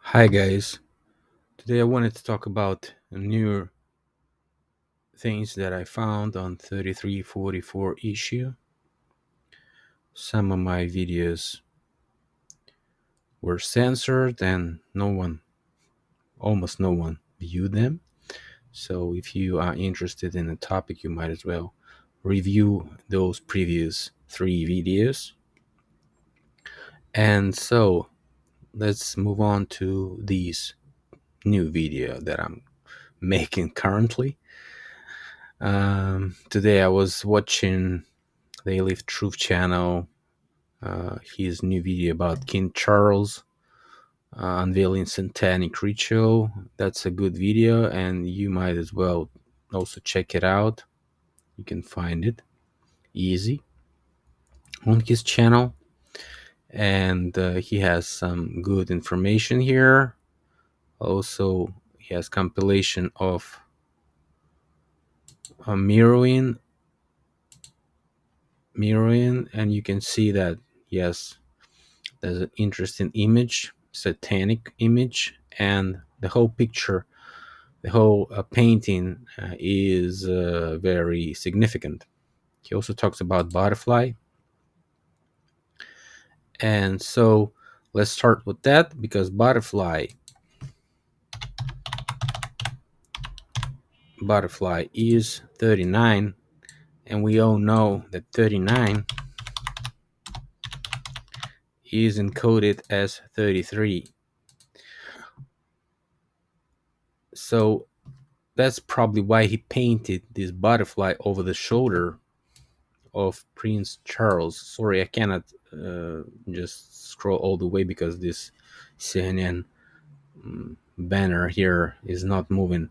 Hi guys. Today I wanted to talk about new things that I found on 3344 issue. Some of my videos were censored and almost no one viewed them. So if you are interested in a topic, you might as well review those previous 3 videos. And so let's move on to this new video that I'm making currently. Today I was watching They Live Truth channel, his new video about King Charles unveiling satanic ritual. That's a good video, and you might as well also check it out. You can find it easy on his channel, and he has some good information here. Also, he has compilation of mirroring, and you can see that yes, there's an interesting image, satanic image, and the whole picture, the whole painting is very significant. He also talks about butterfly, and so let's start with that because butterfly is 39, and we all know that 39 is encoded as 33. So that's probably why he painted this butterfly over the shoulder of Prince Charles. Sorry, I cannot just scroll all the way because this CNN banner here is not moving.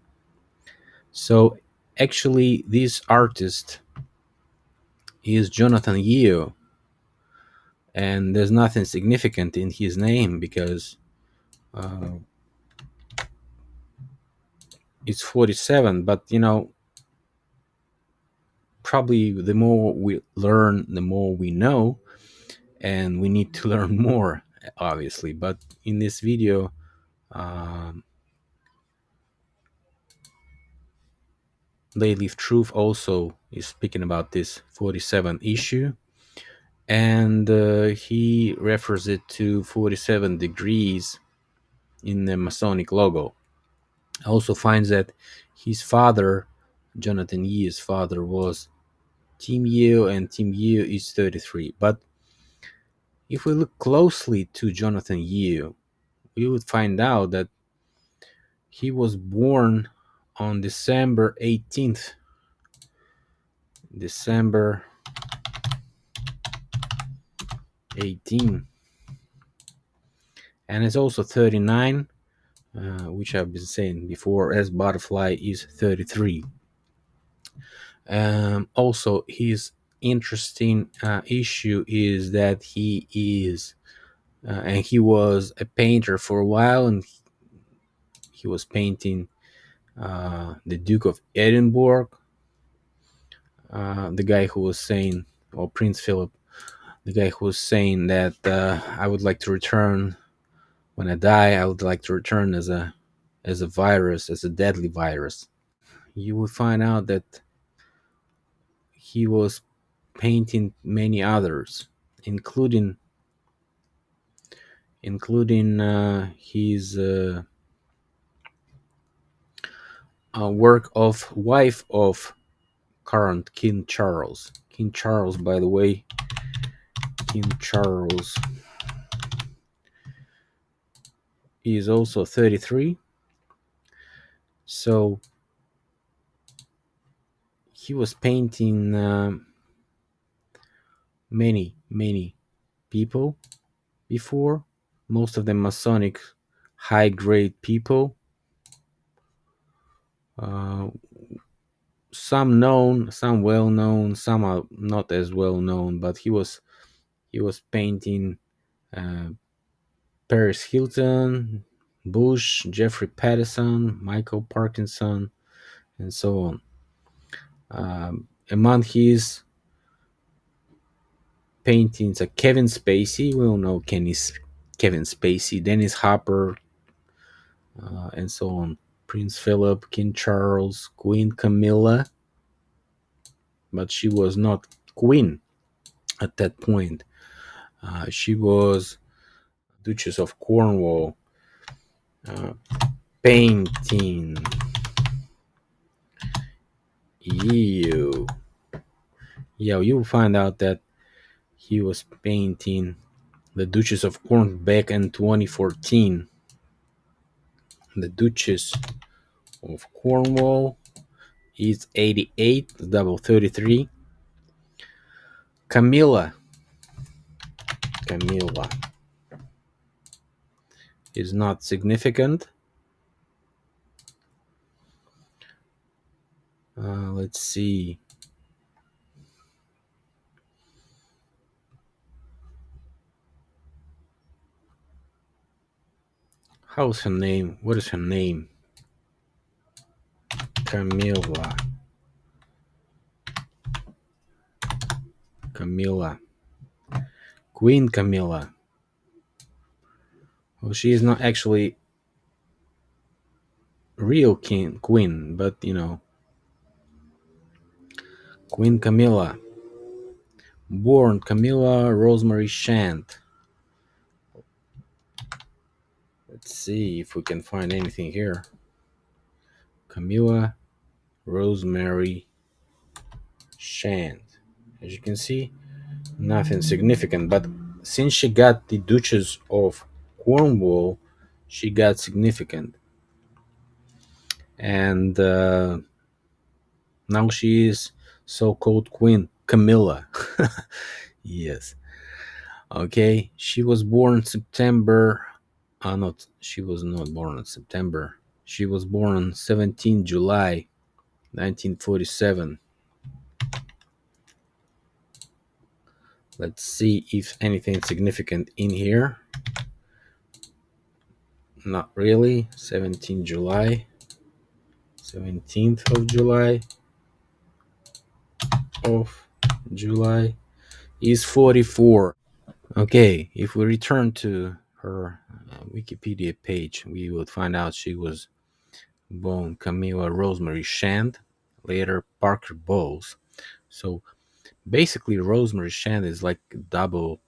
So actually, this artist is Jonathan Yeo, and there's nothing significant in his name because it's 47. But probably the more we learn, the more we know, and we need to learn more, obviously. But in this video, um, They Live Truth also is speaking about this 47 issue, and he refers it to 47 degrees in the Masonic logo. Also finds that his father, Jonathan Yee's father, was Team Yeo, and Team Yeo is 33. But if we look closely to Jonathan Yeo, we would find out that he was born on December 18th. December 18, and it's also 39, which I've been saying before, as butterfly is 33. Also, his interesting issue is that he is and he was a painter for a while, and he was painting the Duke of Edinburgh, the guy who was saying, or Prince Philip, the guy who was saying that I would like to return when I die. I would like to return as a virus, as a deadly virus. You will find out that he was painting many others, including his work of wife of current King Charles. King Charles, by the way, King Charles is also 33. So he was painting many people before, most of them Masonic high grade people. Uh, some known, some well known, some are not as well known. But he was painting uh, Paris Hilton, Bush, Jeffrey Patterson, Michael Parkinson, and so on. Among his paintings are Kevin Spacey. We all know Kevin Spacey, Dennis Hopper, and so on. Prince Philip, King Charles, Queen Camilla, but she was not queen at that point. She was Duchess of Cornwall. Uh, Painting. You. Yeah, you'll find out that he was painting the Duchess of Cornwall back in 2014. The Duchess of Cornwall is 88, double 33. Camilla. Camilla is not significant. Let's see. How's her name? What is her name? Camilla. Camilla. Queen Camilla. Well, she is not actually real queen, but Queen Camilla. Born Camilla Rosemary Shand. Let's see if we can find anything here. Camilla Rosemary Shand. As you can see, nothing significant, but since she got the Duchess of Cornwall, she got significant. And now she is so-called Queen Camilla. Yes. Okay. She was born September. Not. She was not born in September. She was born on 17 July 1947. Let's see if anything significant in here. Not really. 17 July. 17th of July is 44. Okay, if we return to her Wikipedia page, we would find out she was born Camilla Rosemary Shand, later Parker Bowles. So basically, Rosemary Shand is like a double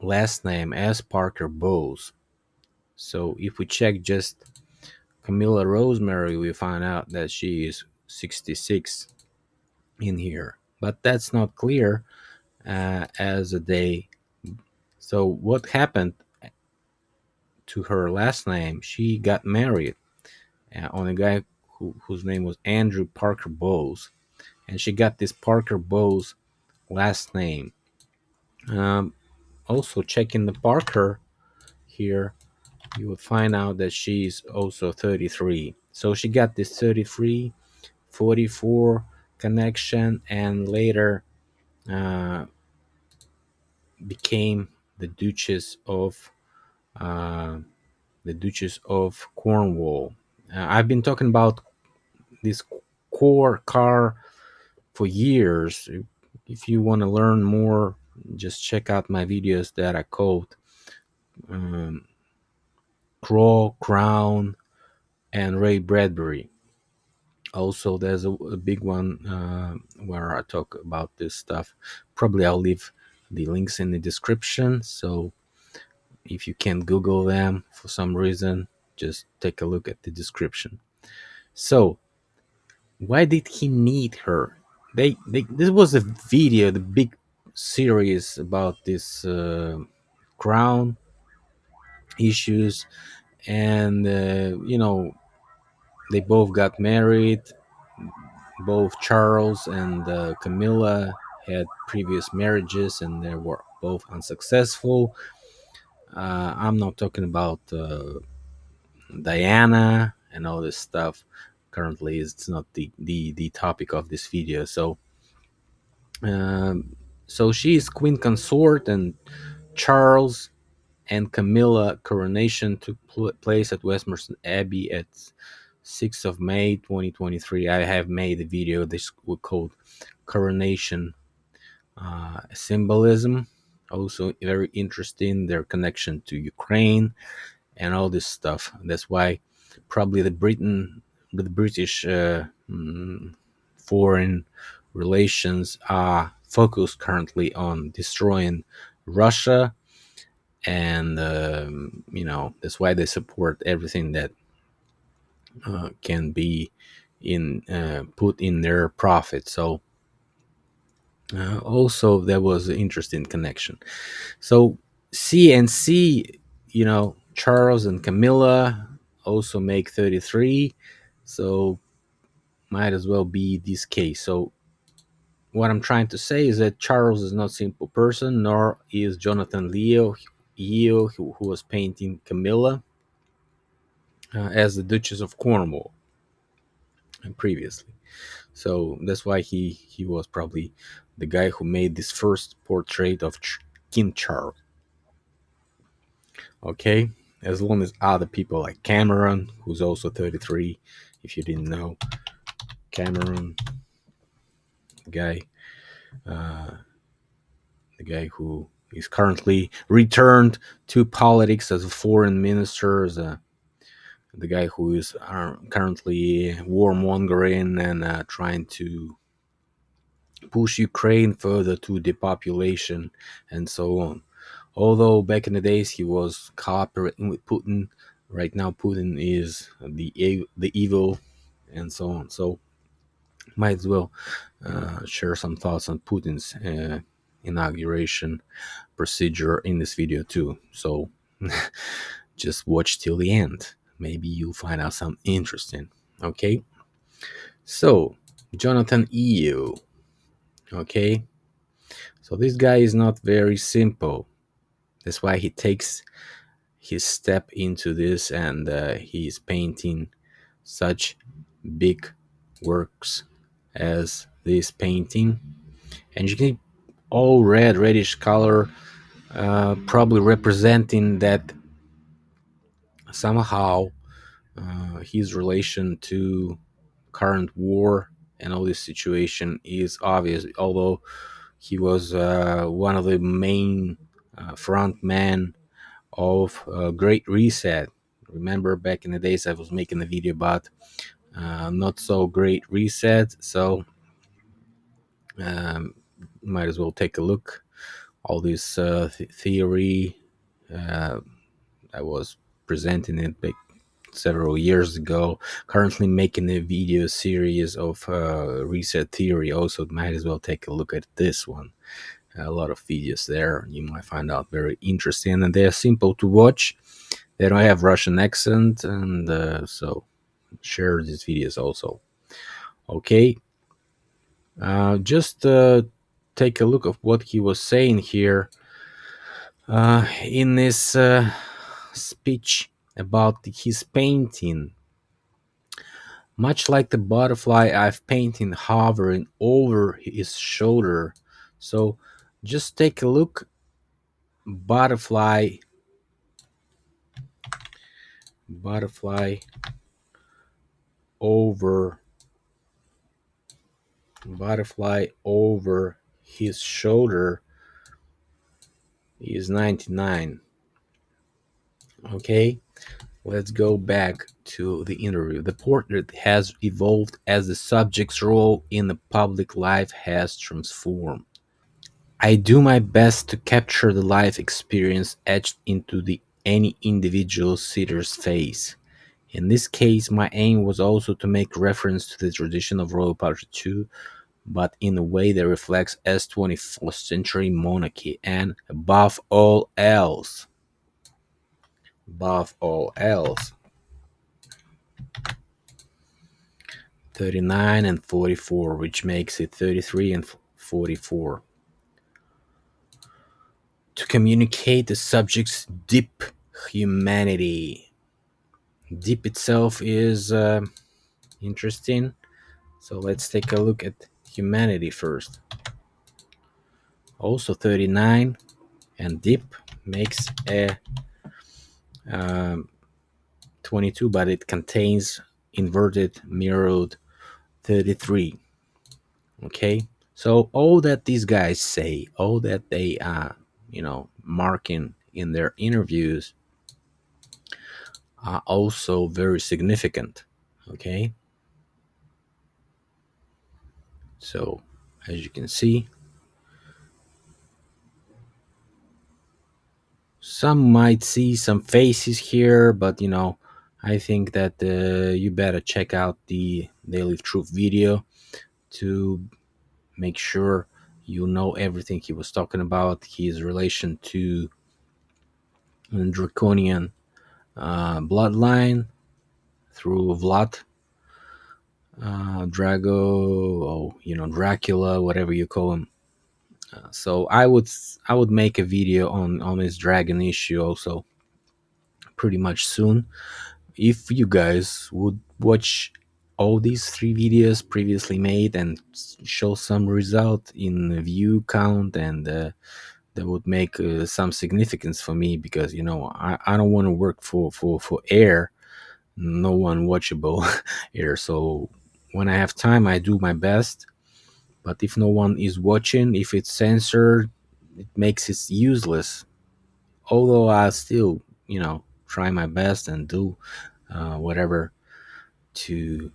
last name as Parker Bowles. So if we check just Camilla Rosemary, we find out that she is 66 in here. But that's not clear as a day. So what happened to her last name? She got married on a guy whose name was Andrew Parker Bowles, and she got this Parker Bowles last name. Um, Also, checking the Parker here, you will find out that she's also 33. So she got this 33, 44 connection, and later uh, became the uh, Duchess of Cornwall. I've been talking about this core car for years. If you want to learn more, just check out my videos that I called um, Crow, Crown, and Ray Bradbury. Also, there's a big one where I talk about this stuff. Probably I'll leave the links in the description. So if you can't Google them for some reason, just take a look at the description. So, why did he need her? This was a video, the big series about this crown issues, and they both got married. Both Charles and Camilla had previous marriages, and they were both unsuccessful. I'm not talking about Diana and all this stuff. Currently, it's not the topic of this video. Um, so she is queen consort, and Charles and Camilla coronation took place at Westminster Abbey at 6th of May 2023. I have made a video this called Coronation Symbolism. Also very interesting, their connection to Ukraine and all this stuff. That's why probably the British foreign relations are focused currently on destroying Russia, and that's why they support everything that can be in put in their profit. So also that was an interesting connection. So C and C, Charles and Camilla also make 33. So might as well be this case. So what I'm trying to say is that Charles is not a simple person, nor is Jonathan Leo, who was painting Camilla as the Duchess of Cornwall previously. So that's why he was probably the guy who made this first portrait of King Charles. Okay, as long as other people like Cameron, who's also 33, if you didn't know, Cameron, the guy, uh, the guy who is currently returned to politics as a foreign minister, as the guy who is currently warmongering and trying to push Ukraine further to depopulation and so on. Although back in the days he was cooperating with Putin, right now Putin is the evil and so on. So might as well share some thoughts on Putin's inauguration procedure in this video too. So just watch till the end. Maybe you'll find out something interesting. Okay. So Jonathan EU. Okay. So this guy is not very simple. That's why he takes his step into this, and he's painting such big works as this painting. And you can all red, reddish color, probably representing that somehow his relation to current war and all this situation is obvious, although he was one of the main front men of Great Reset. Remember back in the days I was making a video about not so great reset, so um, might as well take a look. All this theory, uh, I was presenting it back several years ago. Currently making a video series of reset theory. Also, might as well take a look at this one. A lot of videos there. You might find out very interesting, and they're simple to watch. They don't have Russian accent, and so share these videos also. Okay, just take a look of what he was saying here in this speech about his painting. Much like the butterfly I've painted hovering over his shoulder. So just take a look. Butterfly, butterfly over, butterfly over his shoulder is 99. Okay, let's go back to the interview. The portrait has evolved as the subject's role in the public life has transformed. I do my best to capture the life experience etched into any individual sitter's face. In this case, my aim was also to make reference to the tradition of royal portrait too, but in a way that reflects as 21st century monarchy and above all else, 39 and 44, which makes it 33 and 44. To communicate the subject's deep humanity. Deep itself is interesting. So let's take a look at humanity first. Also 39, and deep makes a 22, but it contains inverted mirrored 33. Okay, so all that these guys say, all that they are marking in their interviews, are also very significant. Okay, so as you can see, some might see some faces here, but I think that you better check out the Daily Truth video to make sure you know everything he was talking about, his relation to draconian bloodline through Vlad, Drago, or Dracula, whatever you call him. So I would make a video on his dragon issue also pretty much soon. If you guys would watch all these three videos previously made and show some result in view count, and that would make some significance for me, because I don't want to work for air, no one watchable air. So when I have time, I do my best. But if no one is watching, if it's censored, it makes it useless. Although I still, try my best and do whatever to,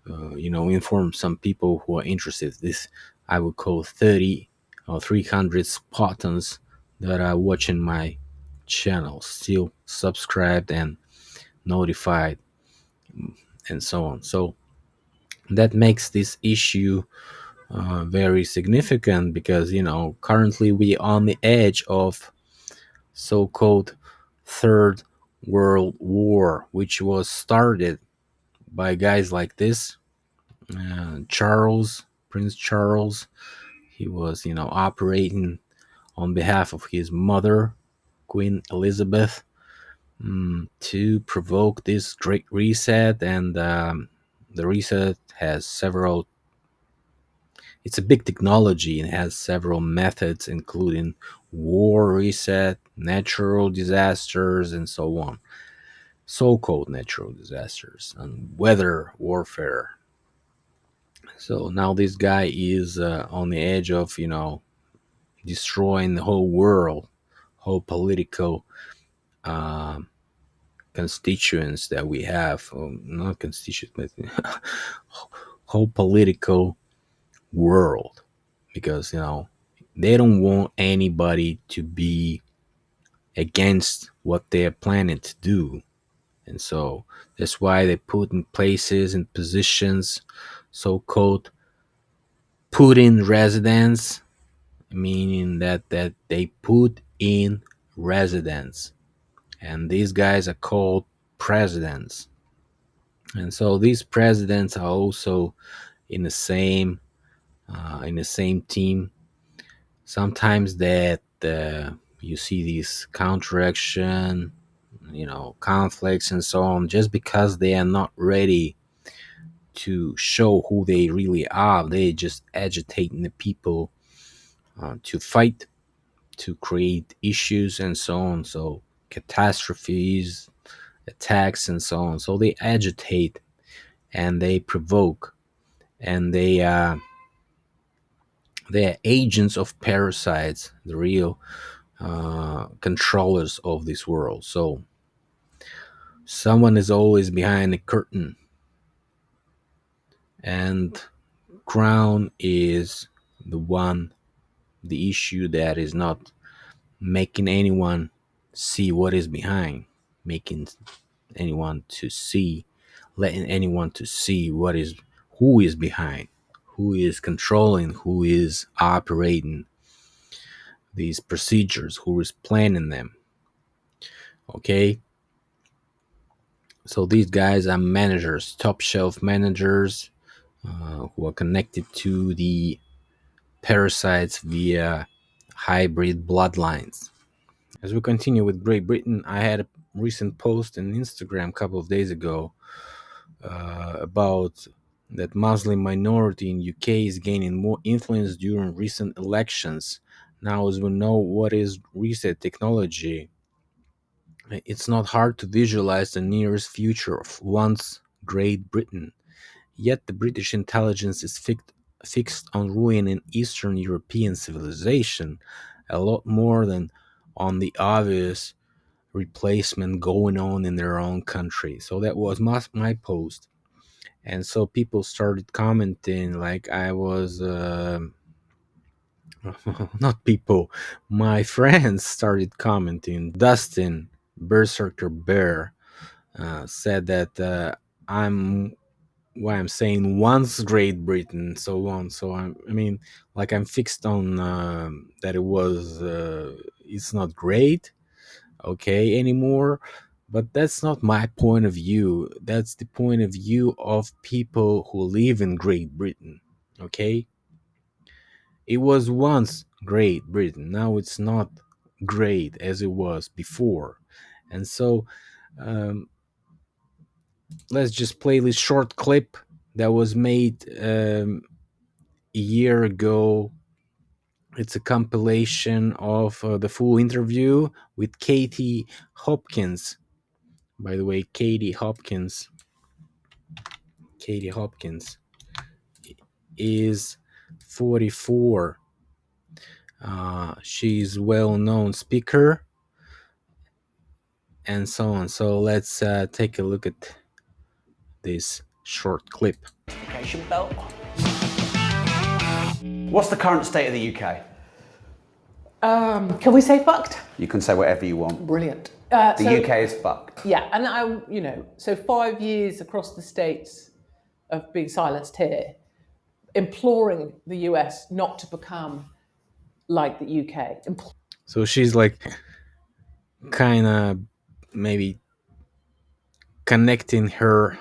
inform some people who are interested. This I would call 30 or 300 Spartans that are watching my channel, still subscribed and notified, and so on. So that makes this issue very significant, because currently we are on the edge of so-called third world war, which was started by guys like this, Prince Charles. He was operating on behalf of his mother, Queen Elizabeth, to provoke this great reset. And the reset has several, it's a big technology and has several methods, including war reset, natural disasters, and so on. So-called natural disasters and weather warfare. So now this guy is on the edge of destroying the whole world, whole political um constituents that we have, not constituents, but whole political world, because they don't want anybody to be against what they're planning to do. And so that's why they put in places and positions so-called Putin residents, meaning that they put in residents, and these guys are called presidents. And so these presidents are also in the same team. Sometimes that you see these counteraction, conflicts and so on, just because they are not ready to show who they really are. They just agitating the people to fight, to create issues and so on. So catastrophes, attacks, and so on. So they agitate and they provoke, and they are agents of parasites, the real controllers of this world. So someone is always behind the curtain, and crown is the issue that is not making anyone see what is behind, making anyone to see, letting anyone to see who is behind, who is controlling, who is operating these procedures, who is planning them. Okay, so these guys are managers, top shelf managers, who are connected to the parasites via hybrid bloodlines. As we continue with Great Britain, I had a recent post on Instagram a couple of days ago about that Muslim minority in UK is gaining more influence during recent elections. Now, as we know what is reset technology, it's not hard to visualize the nearest future of once Great Britain. Yet the British intelligence is fixed on ruining Eastern European civilization a lot more than on the obvious replacement going on in their own country. So that was my post. And so people started commenting, like I was not people, my friends started commenting. Dustin Berserker Bear said that I'm why I'm saying once Great Britain, so on. So I mean, like I'm fixed on that it was it's not great, okay, anymore. But that's not my point of view. That's the point of view of people who live in Great Britain, okay? It was once Great Britain. Now it's not great as it was before. And so um, let's just play this short clip that was made a year ago. It's a compilation of the full interview with Katie Hopkins. By the way, Katie Hopkins is 44. She's well-known speaker and so on. So let's take a look at this short clip. Belt. What's the current state of the UK? Can we say fucked? You can say whatever you want. Brilliant. The UK is fucked. Yeah, and so 5 years across the states of being silenced here, imploring the US not to become like the UK. So she's like kind of maybe connecting her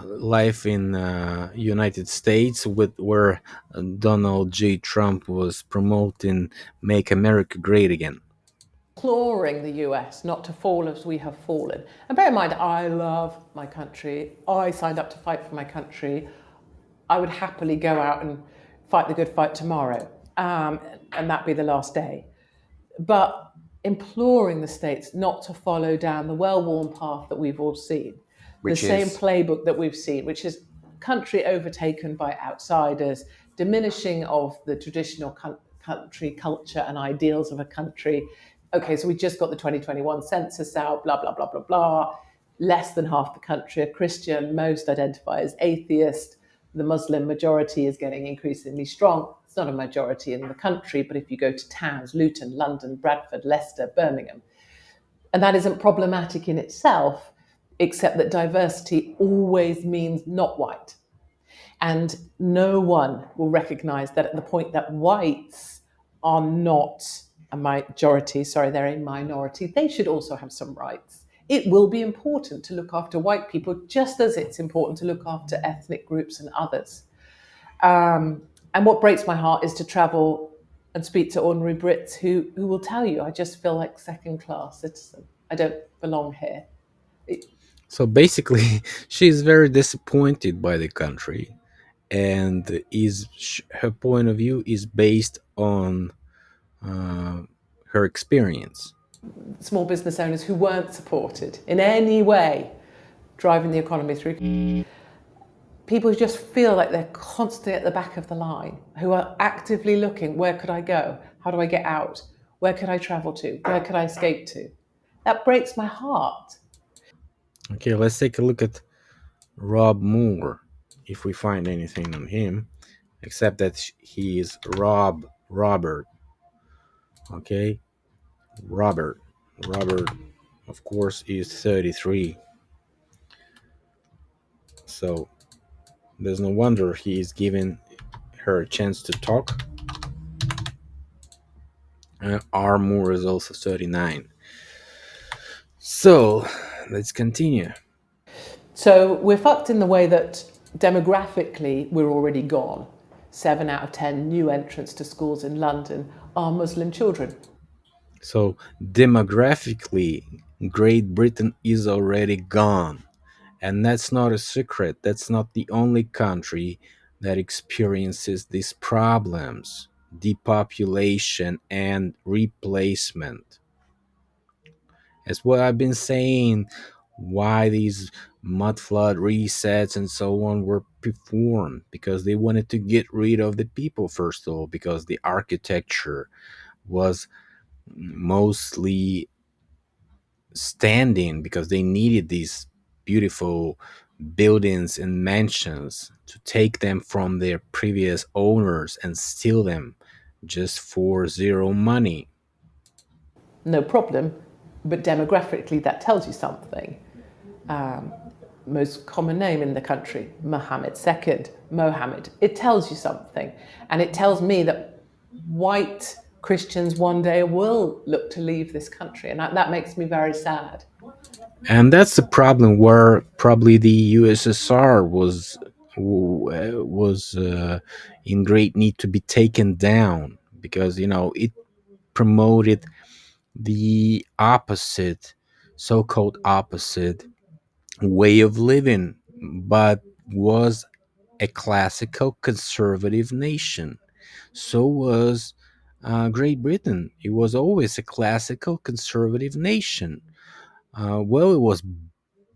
life in United States with where Donald J. Trump was promoting "Make America Great Again." Imploring the US not to fall as we have fallen. And bear in mind, I love my country. I signed up to fight for my country. I would happily go out and fight the good fight tomorrow, and that be the last day. But imploring the states not to follow down the well-worn path that we've all seen, Which the same is? playbook that we've seen, which is country overtaken by outsiders, diminishing of the traditional country culture and ideals of a country. Okay, so we just got the 2021 census out, blah, blah, blah, blah, blah. Less than half the country are Christian, most identify as atheist. The Muslim majority is getting increasingly strong. It's not a majority in the country, but if you go to towns, Luton, London, Bradford, Leicester, Birmingham, and that isn't problematic in itself, except that diversity always means not white. And no one will recognize that at the point that whites are not a majority, they're a minority, they should also have some rights. It will be important to look after white people, just as it's important to look after ethnic groups and others. And what breaks my heart is to travel and speak to ordinary Brits who will tell you, I just feel like second-class citizen. I don't belong here. So basically, she's very disappointed by the country, and her point of view is based on her experience. Small business owners who weren't supported in any way, driving the economy through. People who just feel like they're constantly at the back of the line, who are actively looking, where could I go? How do I get out? Where could I travel to? Where could I escape to? That breaks my heart. Okay, let's take a look at Rob Moore, if we find anything on him, except that he is Robert. Okay, Robert, of course, is 33. So there's no wonder he is giving her a chance to talk. R. Moore is also 39. So let's continue. So we're fucked in the way that demographically we're already gone. 7 out of 10 new entrants to schools in London are Muslim children. So demographically, Great Britain is already gone. And that's not a secret. That's not the only country that experiences these problems: depopulation and replacement. As what I've been saying, why these mud flood resets and so on were performed, because they wanted to get rid of the people, first of all, because the architecture was mostly standing because they needed these beautiful buildings and mansions to take them from their previous owners and steal them just for zero money. No problem, but demographically that tells you something. Most common name in the country, Mohammed II, Mohammed. It tells you something. And it tells me that white Christians one day will look to leave this country. And that makes me very sad. And that's the problem where probably the USSR was in great need to be taken down, because it promoted the opposite, so-called opposite way of living, but was a classical conservative nation. So was Great Britain. It was always a classical conservative nation. Well, it was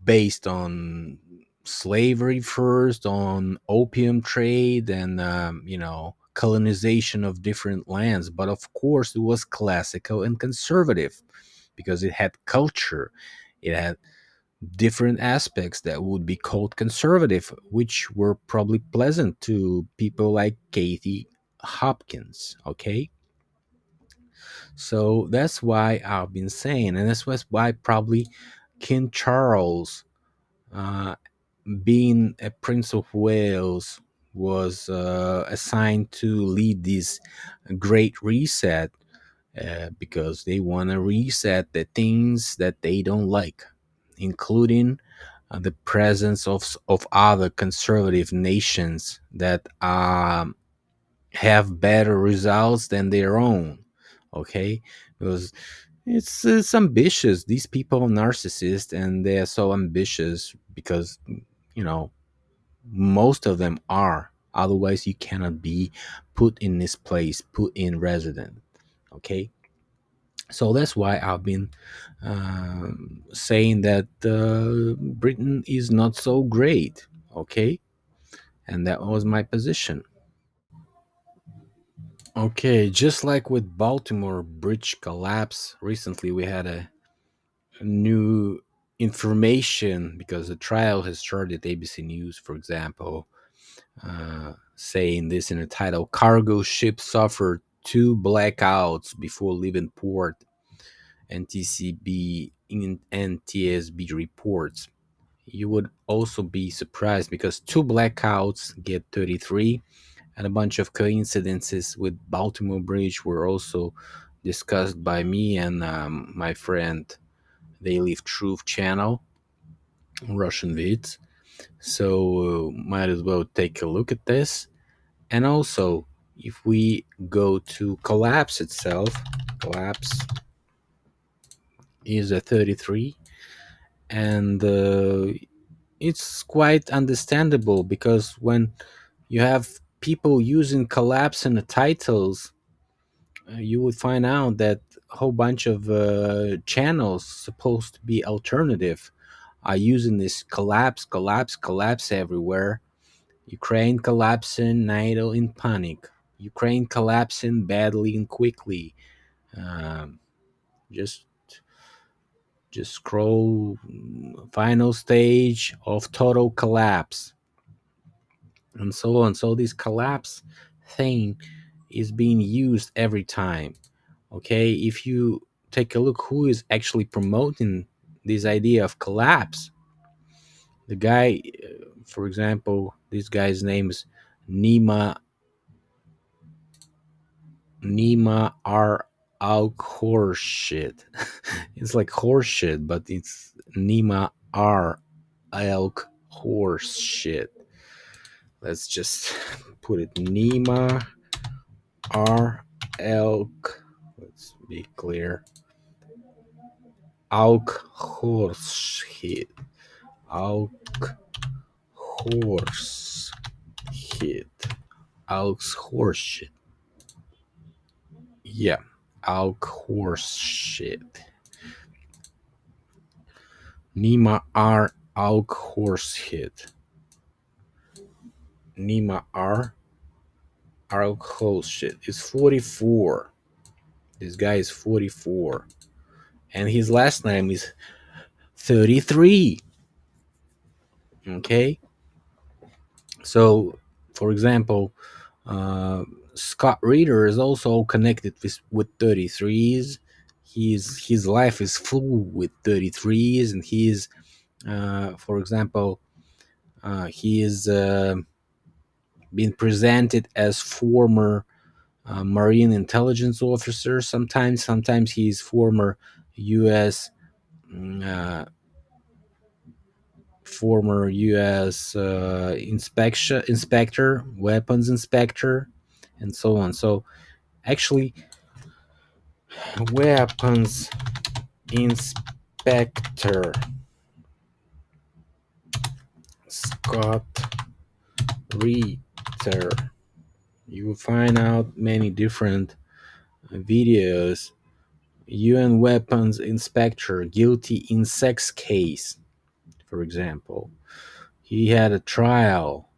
based on slavery first, on opium trade, and colonization of different lands. But of course, it was classical and conservative because it had culture. It had different aspects that would be called conservative, which were probably pleasant to people like Katie Hopkins. Okay, so that's why I've been saying, and that's why probably King Charles, uh, being a Prince of Wales, was assigned to lead this great reset, because they want to reset the things that they don't like, including the presence of other conservative nations that have better results than their own. Okay, because it's ambitious. These people are narcissists, and they are so ambitious because you know most of them are. Otherwise, you cannot be put in this place, put in resident. Okay, so that's why I've been saying that Britain is not so great. Okay, and that was my position. Okay, just like with Baltimore bridge collapse, recently we had a new information because the trial has started. ABC News, for example, saying this in a title: cargo ship suffered two blackouts before leaving port. NTCB in NTSB reports. You would also be surprised because two blackouts get 33, and a bunch of coincidences with Baltimore Bridge were also discussed by me and my friend. They leave Truth Channel, Russian vids. So might as well take a look at this. And also, if we go to collapse itself, collapse is a 33, and it's quite understandable because when you have people using collapse in the titles, you would find out that a whole bunch of channels supposed to be alternative are using this collapse, collapse, collapse everywhere. Ukraine collapsing, NATO in panic. Ukraine collapsing badly and quickly. Um, just just scroll. Final stage of total collapse, and so on. So this collapse thing is being used every time. Okay, if you take a look who is actually promoting this idea of collapse, the guy, for example, this guy's name is Nima R. Alk horseshit. It's like horseshit, but it's Nima R. Elk horseshit. Let's just put it Nima R. Elk. Let's be clear. Alk horseshit. Alk horse hit. Alk's horseshit. Yeah. Alk horseshit. Nima R. Alk horse hit. Nima R. Alk horse shit is 44. This guy is 44. and his last name is 33. Okay, so for example, uh, Scott Ritter is also connected with 33s. His life is full with 33s, and he's, for example, he is being presented as former Marine intelligence officer. Sometimes he's former U.S. Former U.S. Inspector, weapons inspector, and so on. So actually, weapons inspector Scott Ritter. You will find out many different videos. UN weapons inspector guilty in sex case, for example. He had a trial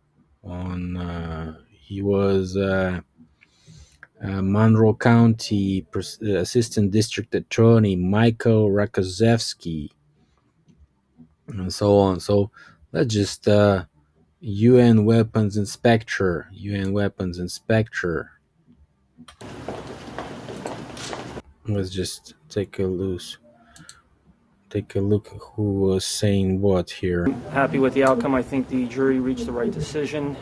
on. He was Monroe County Assistant District Attorney Michael Rakazewski, and so on. So let's just UN weapons inspector. UN weapons inspector. Let's just take a look who was saying what here. Happy with the outcome. I think the jury reached the right decision.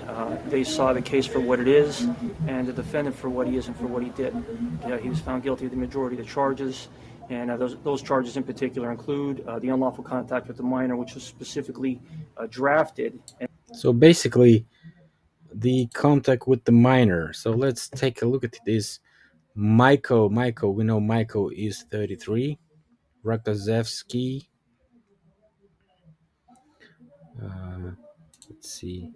They saw the case for what it is and the defendant for what he is and for what he did. He was found guilty of the majority of the charges, and those charges in particular include the unlawful contact with the minor, which was specifically drafted. So basically, the contact with the minor. So let's take a look at this. Michael, we know Michael is 33. Rakazewski, let's see.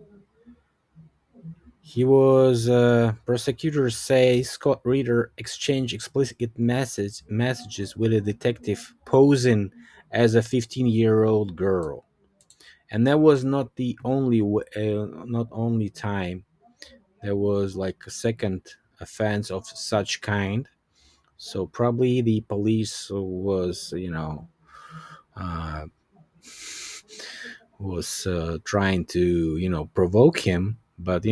He was, prosecutors say Scott Ritter exchanged explicit messages with a detective posing as a 15-year-old girl. And that was not the only time. There was like a second offense of such kind. So probably the police was, trying to, provoke him, but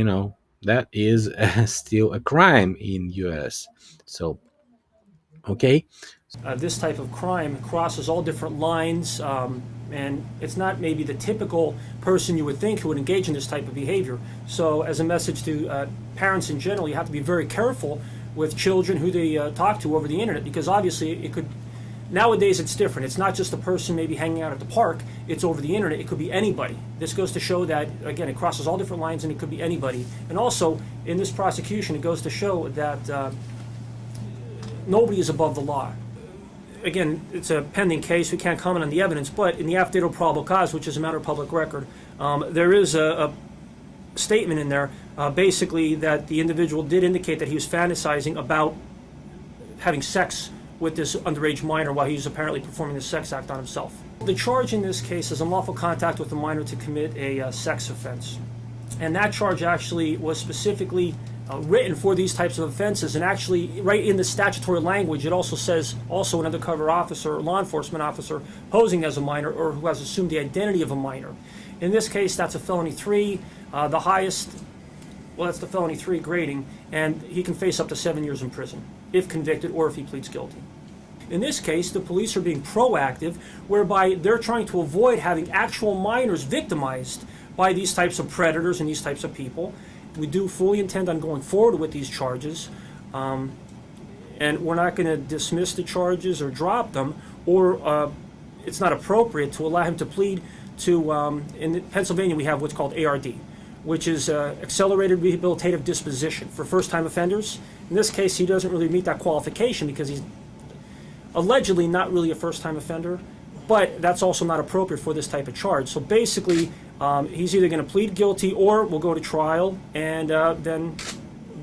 that is still a crime in U.S. So, okay. This type of crime crosses all different lines, and it's not maybe the typical person you would think who would engage in this type of behavior. So as a message to parents in general, you have to be very careful with children who they talk to over the internet, because obviously it could, nowadays it's different. It's not just a person maybe hanging out at the park, it's over the internet. It could be anybody. This goes to show that, again, it crosses all different lines and it could be anybody. And also, in this prosecution, it goes to show that nobody is above the law. Again, it's a pending case. We can't comment on the evidence, but in the affidavit of probable cause, which is a matter of public record, there is a statement in there, basically, that the individual did indicate that he was fantasizing about having sex with this underage minor while he was apparently performing the sex act on himself. The charge in this case is unlawful contact with a minor to commit a sex offense. And that charge actually was specifically written for these types of offenses, and actually right in the statutory language it also says also an undercover officer or law enforcement officer posing as a minor or who has assumed the identity of a minor. In this case, that's a felony 3, the highest, well, that's the felony 3 grading, and he can face up to 7 years in prison if convicted or if he pleads guilty. In this case, the police are being proactive, whereby they're trying to avoid having actual minors victimized by these types of predators and these types of people. We do fully intend on going forward with these charges, and we're not going to dismiss the charges or drop them, or it's not appropriate to allow him to plead to, in Pennsylvania we have what's called ARD, which is Accelerated Rehabilitative Disposition for first-time offenders. In this case, he doesn't really meet that qualification because he's allegedly not really a first-time offender, but that's also not appropriate for this type of charge. So basically, he's either going to plead guilty or will go to trial, and then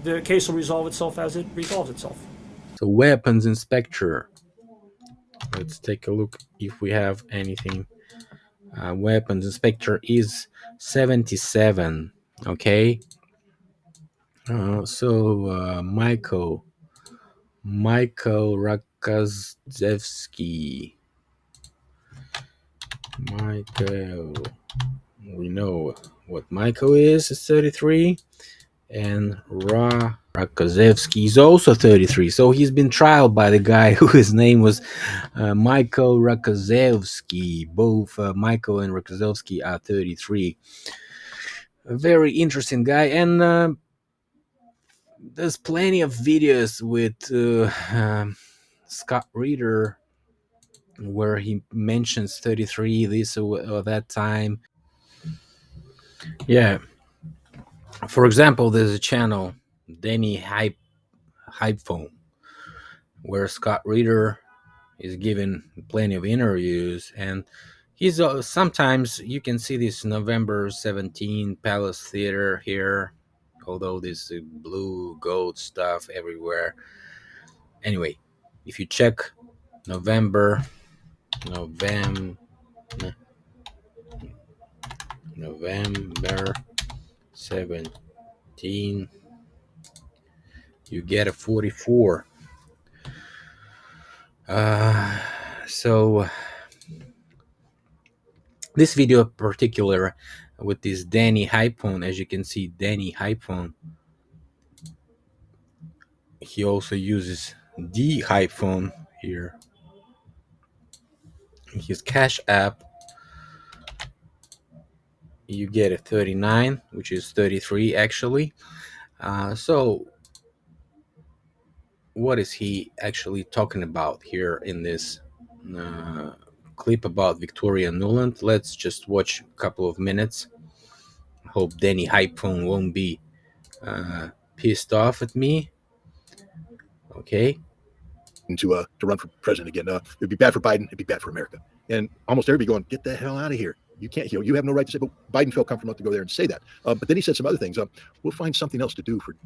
the case will resolve itself as it resolves itself. So weapons inspector. Let's take a look if we have anything. Weapons inspector is 77. Okay. So Michael Rakazevsky. Michael. We know what Michael is 33. And Rakazevsky is also 33. So he's been trialed by the guy who his name was Michael Rakazevsky. Both Michael and Rakazevsky are 33. A very interesting guy. And there's plenty of videos with Scott Ritter where he mentions 33 this or that time. Yeah. For example, there's a channel, Danny Hype Phone, where Scott Ritter is giving plenty of interviews, and he's sometimes you can see this November 17 Palace Theater here, although this blue gold stuff everywhere. Anyway, if you check November 17, you get a 44. So this video in particular with this Danny Hypon, as you can see, Danny Hypon, he also uses the Hypon here in his Cash App. You get a 39, which is 33 actually. So what is he actually talking about here in this clip about Victoria Nuland? Let's just watch a couple of minutes. Hope Danny Hypon won't be pissed off at me. Okay. To run for president again. It'd be bad for Biden. It'd be bad for America. And almost everybody going, get the hell out of here. You can't, you have no right to say, but Biden felt comfortable enough to go there and say that. But then he said some other things. We'll find something else to do for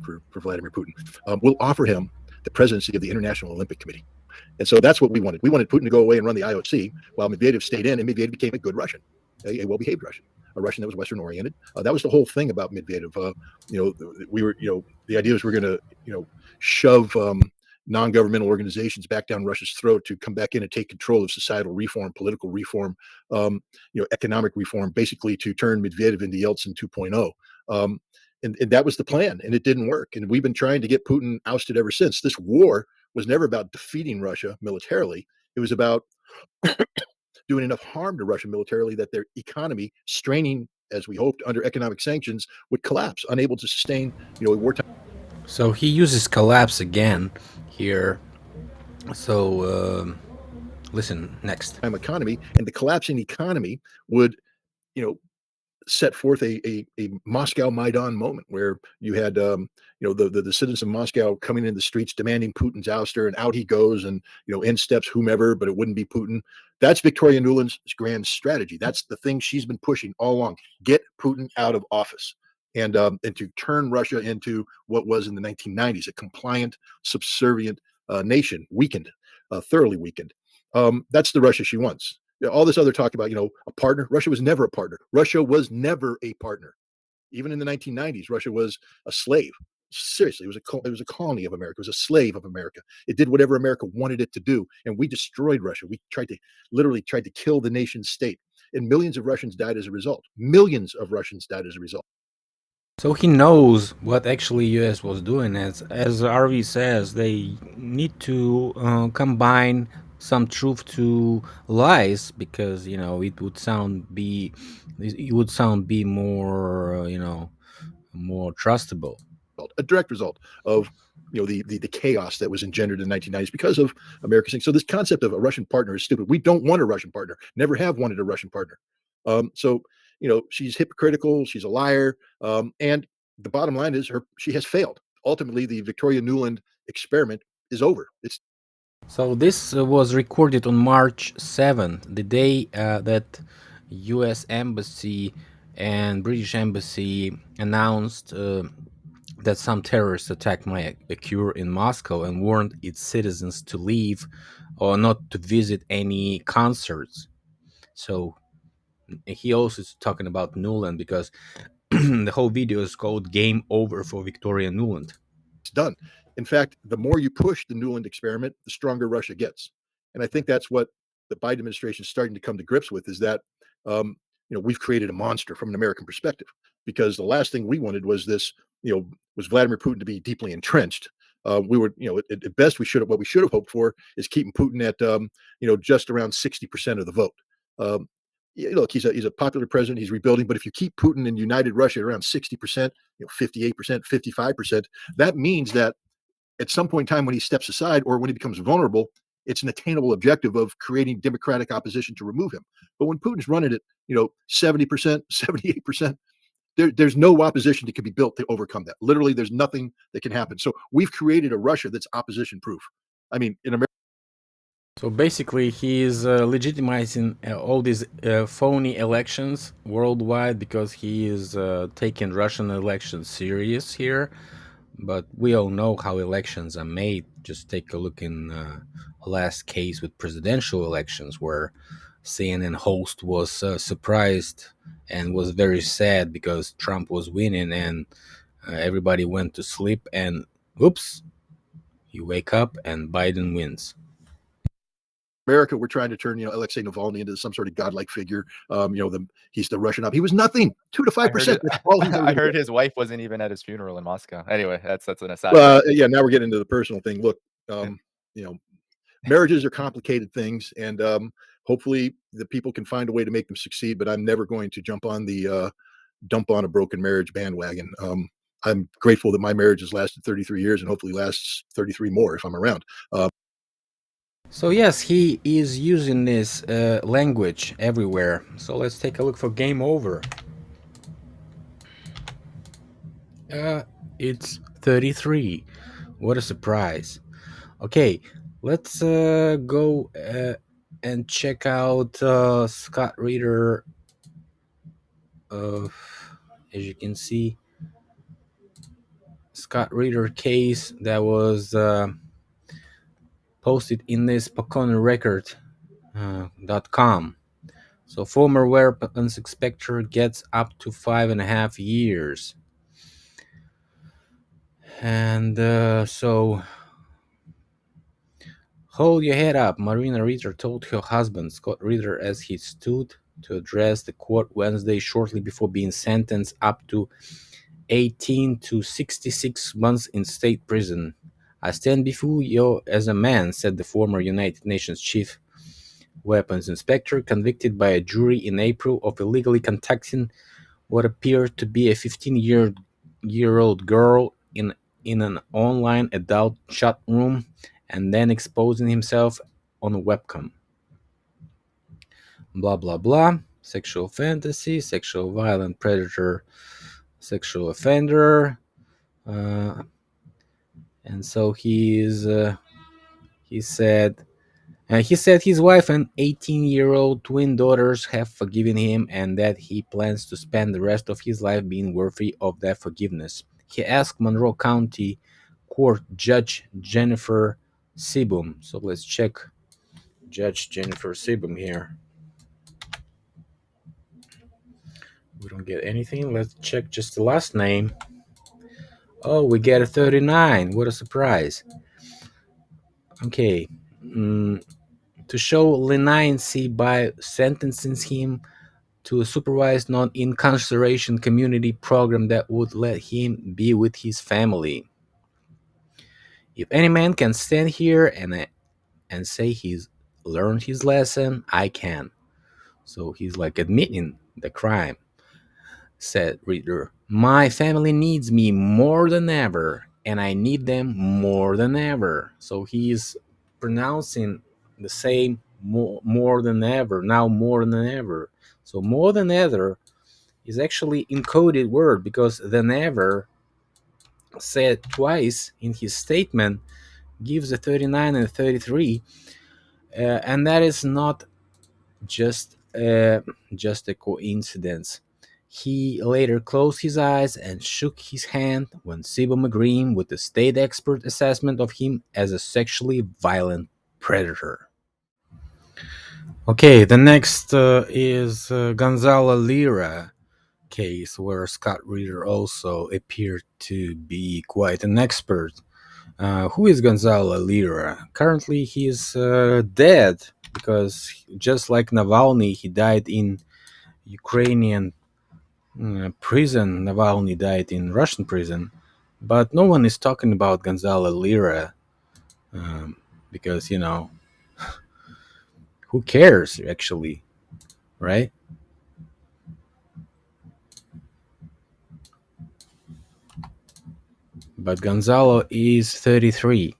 Vladimir Putin. We'll offer him the presidency of the International Olympic Committee. And so that's what we wanted. We wanted Putin to go away and run the IOC while Medvedev stayed in, and Medvedev became a good Russian, a well-behaved Russian, a Russian that was Western-oriented. That was the whole thing about Medvedev. We were, the idea was we're going to, shove non-governmental organizations back down Russia's throat to come back in and take control of societal reform, political reform, economic reform, basically to turn Medvedev into Yeltsin 2.0. And that was the plan, and it didn't work. And we've been trying to get Putin ousted ever since. This war was never about defeating Russia militarily. It was about doing enough harm to Russia militarily that their economy, straining, as we hoped, under economic sanctions, would collapse, unable to sustain, a wartime. So he uses collapse again here. So listen next. Economy, and the collapsing economy would, set forth a Moscow Maidan moment where you had the dissidents of Moscow coming in the streets demanding Putin's ouster, and out he goes, and in steps whomever, but it wouldn't be Putin. That's Victoria Nuland's grand strategy. That's the thing she's been pushing all along: get Putin out of office, and to turn Russia into what was in the 1990s a compliant, subservient nation, weakened, thoroughly weakened. That's the Russia she wants. All this other talk about, a partner. Russia was never a partner. Russia was never a partner. Even in the 1990s, Russia was a slave. Seriously, it was a colony of America. It was a slave of America. It did whatever America wanted it to do, and we destroyed Russia. We literally tried to kill the nation state, and millions of Russians died as a result. Millions of Russians died as a result. So he knows what actually US was doing. As RV says, they need to combine some truth to lies, because it would sound be more more trustable. A direct result of the chaos that was engendered in the 1990s because of America's thing. So this concept of a Russian partner is stupid. We don't want a Russian partner. Never have wanted a Russian partner. So she's hypocritical. She's a liar. And the bottom line is she has failed. Ultimately, the Victoria Nuland experiment is over. So this was recorded on March 7th, the day that US Embassy and British Embassy announced that some terrorist attack might occur in Moscow, and warned its citizens to leave or not to visit any concerts. So he also is talking about Nuland, because the whole video is called "Game Over for Victoria Nuland." It's done. In fact, the more you push the Newland experiment, the stronger Russia gets. And I think that's what the Biden administration is starting to come to grips with, is that we've created a monster from an American perspective, because the last thing we wanted was this, was Vladimir Putin to be deeply entrenched. We were, at best, what we should have hoped for is keeping Putin at, just around 60% of the vote. Look, he's a popular president. He's rebuilding, but if you keep Putin and united Russia at around 60%, 58%, 55%, that means that at some point in time when he steps aside or when he becomes vulnerable, it's an attainable objective of creating democratic opposition to remove him. But when Putin's running at 70%, 78%, there's no opposition that can be built to overcome that. Literally, there's nothing that can happen. So we've created a Russia that's opposition proof. I mean, in America. So basically, he is legitimizing all these phony elections worldwide because he is taking Russian elections serious here. But we all know how elections are made. Just take a look in last case with presidential elections, where CNN host was surprised and was very sad because Trump was winning, and everybody went to sleep, and oops, you wake up and Biden wins. America, we're trying to turn, Alexei Navalny into some sort of godlike figure. He's the Russian up. He was nothing, 2 to 5%. That's all he's I heard his wife wasn't even at his funeral in Moscow. Anyway, that's an aside. Yeah, now we're getting into the personal thing. Look, marriages are complicated things, and hopefully the people can find a way to make them succeed. But I'm never going to jump on the dump on a broken marriage bandwagon. I'm grateful that my marriage has lasted 33 years and hopefully lasts 33 more if I'm around. So yes, he is using this language everywhere. So let's take a look for game over. It's 33. What a surprise. Okay, let's go and check out Scott Ritter. As you can see, Scott Ritter case that was posted in this PaconeRecord.com. So former weapons inspector gets up to 5.5 years. And so hold your head up, Marina Ritter told her husband, Scott Ritter, as he stood to address the court Wednesday shortly before being sentenced up to 18 to 66 months in state prison. I stand before you as a man, said the former United Nations chief weapons inspector, convicted by a jury in April of illegally contacting what appeared to be a 15-year-old girl in an online adult chat room and then exposing himself on a webcam. Blah, blah, blah. Sexual fantasy, sexual violent predator, sexual offender. And so he said his wife and 18-year-old twin daughters have forgiven him and that he plans to spend the rest of his life being worthy of that forgiveness. He asked Monroe County Court Judge Jennifer Sibum. So let's check Judge Jennifer Sibum here. We don't get anything. Let's check just the last name. Oh, we get a 39. What a surprise. Okay. To show leniency by sentencing him to a supervised non-incarceration community program that would let him be with his family. If any man can stand here and say he's learned his lesson, I can. So he's like admitting the crime, said Ritter. My family needs me more than ever, and I need them more than ever. So he's pronouncing the same more than ever, now more than ever. So more than ever is actually encoded word, because than ever, said twice in his statement, gives a 39 and a 33, and that is not just a coincidence. He later closed his eyes and shook his hand when Sibum agreed with the state expert assessment of him as a sexually violent predator. Okay, the next is Gonzalo Lira case, where Scott Ritter also appeared to be quite an expert. Who is Gonzalo Lira? Currently, he is dead because just like Navalny, he died in Ukrainian prison. Navalny died in Russian prison, but no one is talking about Gonzalo Lira because who cares actually, right? But Gonzalo is 33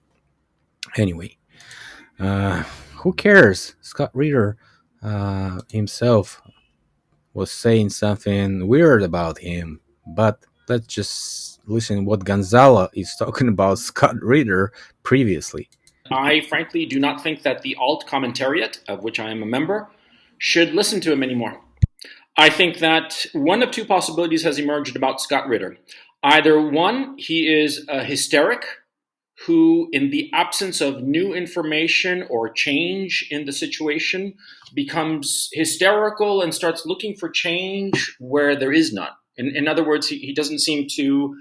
anyway. Uh, who cares? Scott Ritter himself was saying something weird about him, but let's just listen what Gonzalo is talking about Scott Ritter previously. I frankly do not think that the alt commentariat, of which I am a member, should listen to him anymore. I think that one of two possibilities has emerged about Scott Ritter. Either one, he is a hysteric who, in the absence of new information or change in the situation, becomes hysterical and starts looking for change where there is none. In other words, he doesn't seem to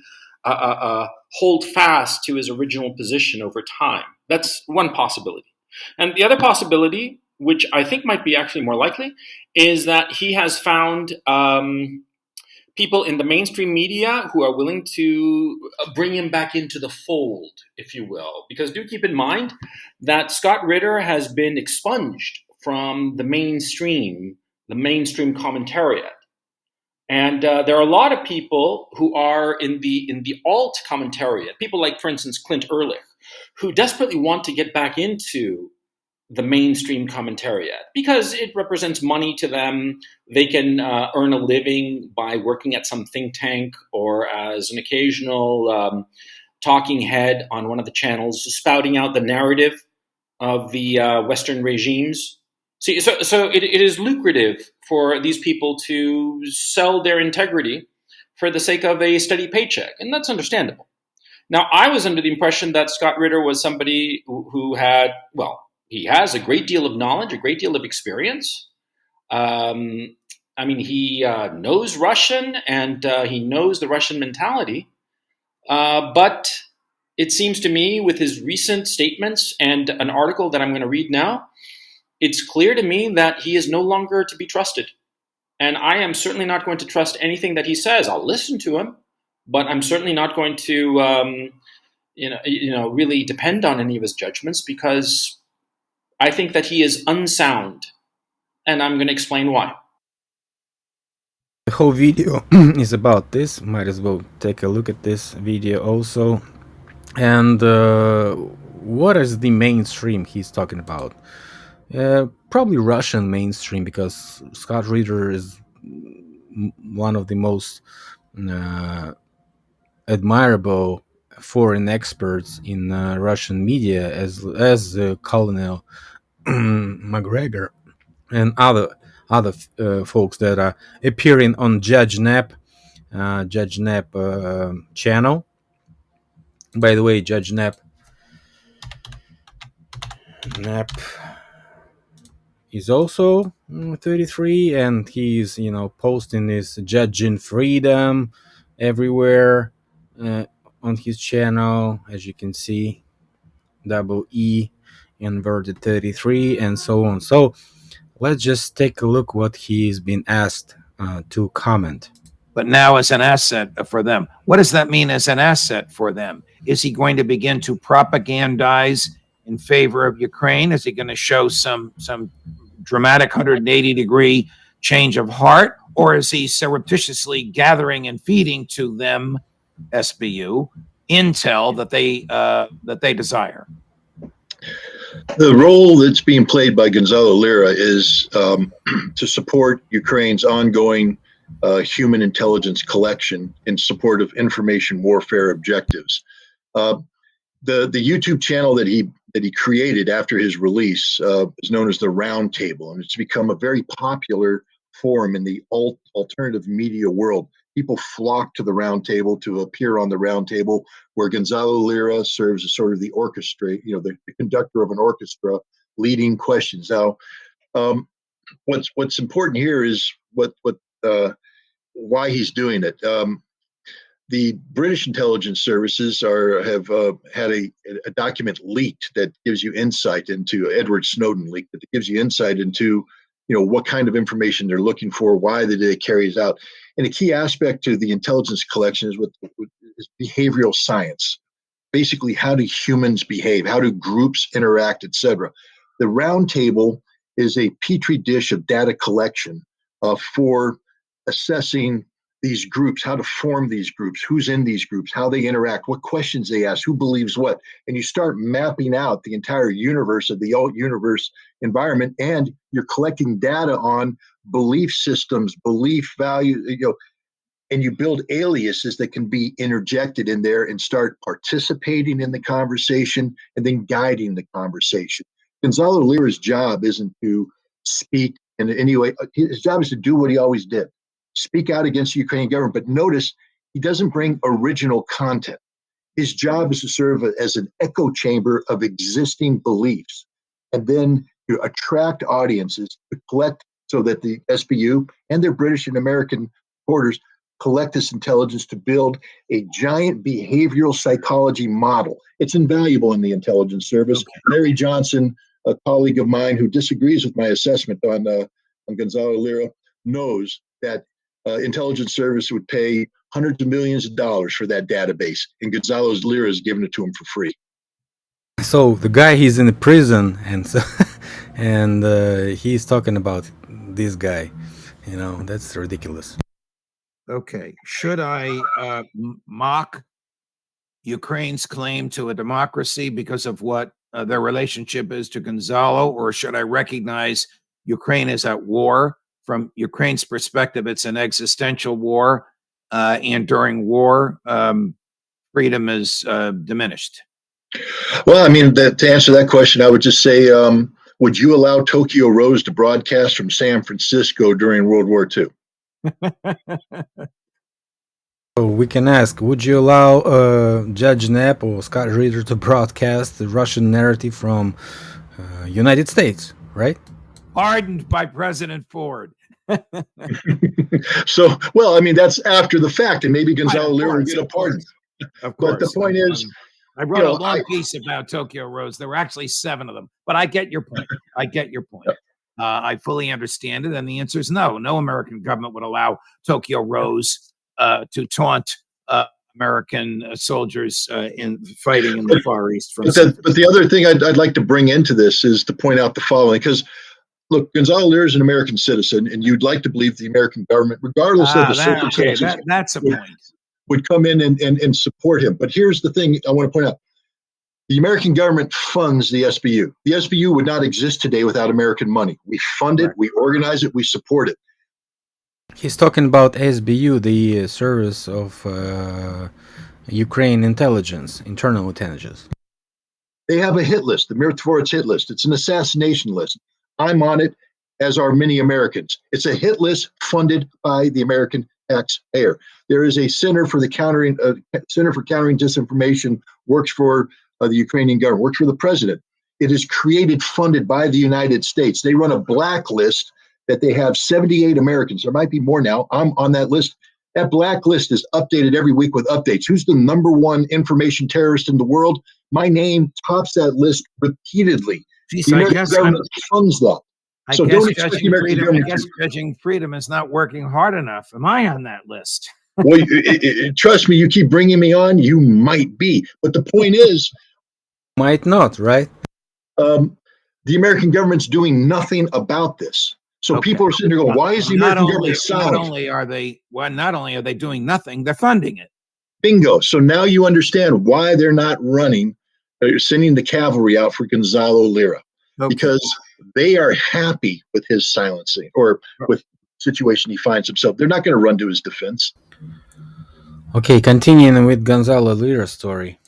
hold fast to his original position over time. That's one possibility. And the other possibility, which I think might be actually more likely, is that he has found people in the mainstream media who are willing to bring him back into the fold, if you will. Because do keep in mind that Scott Ritter has been expunged from the mainstream commentariat. And there are a lot of people who are in the alt commentariat, people like, for instance, Clint Ehrlich, who desperately want to get back into the mainstream commentariat because it represents money to them. They can earn a living by working at some think tank or as an occasional talking head on one of the channels, spouting out the narrative of the Western regimes. See, so it is lucrative for these people to sell their integrity for the sake of a steady paycheck, and that's understandable. Now, I was under the impression that Scott Ritter was somebody who had, well, he has a great deal of knowledge, a great deal of experience. I mean, he knows Russian and he knows the Russian mentality. But it seems to me, with his recent statements and an article that I'm going to read now, it's clear to me that he is no longer to be trusted. And I am certainly not going to trust anything that he says. I'll listen to him, but I'm certainly not going to, really depend on any of his judgments because I think that he is unsound, and I'm going to explain why. The whole video is about this. Might as well take a look at this video also. And what is the mainstream he's talking about? Probably Russian mainstream, because Scott Ritter is one of the most admirable foreign experts in Russian media, as Colonel McGregor and other folks that are appearing on Judge Nap channel. By the way, Judge Nap is also 33, and he's posting his judging freedom everywhere on his channel, as you can see, double E inverted 33 and so on. So let's just take a look what he's been asked to comment. But now as an asset for them. What does that mean as an asset for them? Is he going to begin to propagandize in favor of Ukraine? Is he going to show some dramatic 180-degree change of heart? Or is he surreptitiously gathering and feeding to them, SBU, intel that they desire? The role that's being played by Gonzalo Lira is to support Ukraine's ongoing human intelligence collection in support of information warfare objectives. The YouTube channel that he created after his release is known as the Round Table, and it's become a very popular forum in the alternative media world. People flock to the Round Table to appear on the Round Table, where Gonzalo Lira serves as sort of the orchestrator, the conductor of an orchestra, leading questions. Now, what's important here is why he's doing it. the British intelligence services have had a document leaked that gives you insight into Edward Snowden leaked that gives you insight into what kind of information they're looking for, why they carry it out, and a key aspect to the intelligence collection is is behavioral science. Basically, how do humans behave? How do groups interact, etc. The round table is a petri dish of data collection for assessing these groups, how to form these groups, who's in these groups, how they interact, what questions they ask, who believes what. And you start mapping out the entire universe of the alt universe environment, and you're collecting data on belief systems, belief values, and you build aliases that can be interjected in there and start participating in the conversation and then guiding the conversation. Gonzalo Lira's job isn't to speak in any way. His job is to do what he always did, speak out against the Ukrainian government. But notice he doesn't bring original content. His job is to serve as an echo chamber of existing beliefs and then to attract audiences to collect so that the SBU and their British and American supporters collect this intelligence to build a giant behavioral psychology model. It's invaluable in the intelligence service. Okay. Larry Johnson, a colleague of mine who disagrees with my assessment on Gonzalo Lira, knows that intelligence service would pay hundreds of millions of dollars for that database, and Gonzalo Lira is giving it to him for free. So the guy, he's in the prison, and so, and he's talking about this guy. That's ridiculous. Okay. Should I mock Ukraine's claim to a democracy because of what their relationship is to Gonzalo, or should I recognize Ukraine is at war? From Ukraine's perspective, it's an existential war, and during war, freedom is diminished. Well, I mean, to answer that question, I would just say, would you allow Tokyo Rose to broadcast from San Francisco during World War II? So we can ask, would you allow Judge Knapp or Scott Ritter to broadcast the Russian narrative from United States, right? Pardoned by President Ford. So, well, I mean, that's after the fact, and maybe Gonzalo Lira will get a pardon. Of course. But the point is, I wrote a long piece about Tokyo Rose. There were actually 7 of them, but I get your point. I fully understand it, and the answer is no. No American government would allow Tokyo Rose to taunt American soldiers in fighting in the Far East. But the other thing I'd like to bring into this is to point out the following, because look, Gonzalo Lira is an American citizen, and you'd like to believe the American government, regardless of the circumstances, that's a point, would come in and support him. But here's the thing I want to point out. The American government funds the SBU. The SBU would not exist today without American money. We fund it, we organize it, we support it. He's talking about SBU, the Service of Ukraine Intelligence, Internal Intelligence. They have a hit list, the Mirtvoritz hit list. It's an assassination list. I'm on it, as are many Americans. It's a hit list funded by the American taxpayer. There is a Center for Countering Disinformation, works for the Ukrainian government, works for the president. It is created, funded by the United States. They run a blacklist that they have 78 Americans. There might be more now. I'm on that list. That blacklist is updated every week with updates. Who's the #1 information terrorist in the world? My name tops that list repeatedly. Jeez, the American government funds that. So don't expect the American government. I guess Judging Freedom is not working hard enough. Am I on that list? Well, trust me, you keep bringing me on, you might be. But the point is... Might not, right? The American government's doing nothing about this. So people are sitting there going, why is the American government silent? Not only are they doing nothing, they're funding it. Bingo. So now you understand why they're not sending the cavalry out for Gonzalo Lira. Okay. Because they are happy with his silencing or with the situation he finds himself. They're not going to run to his defense. Okay, continuing with Gonzalo Lira's story.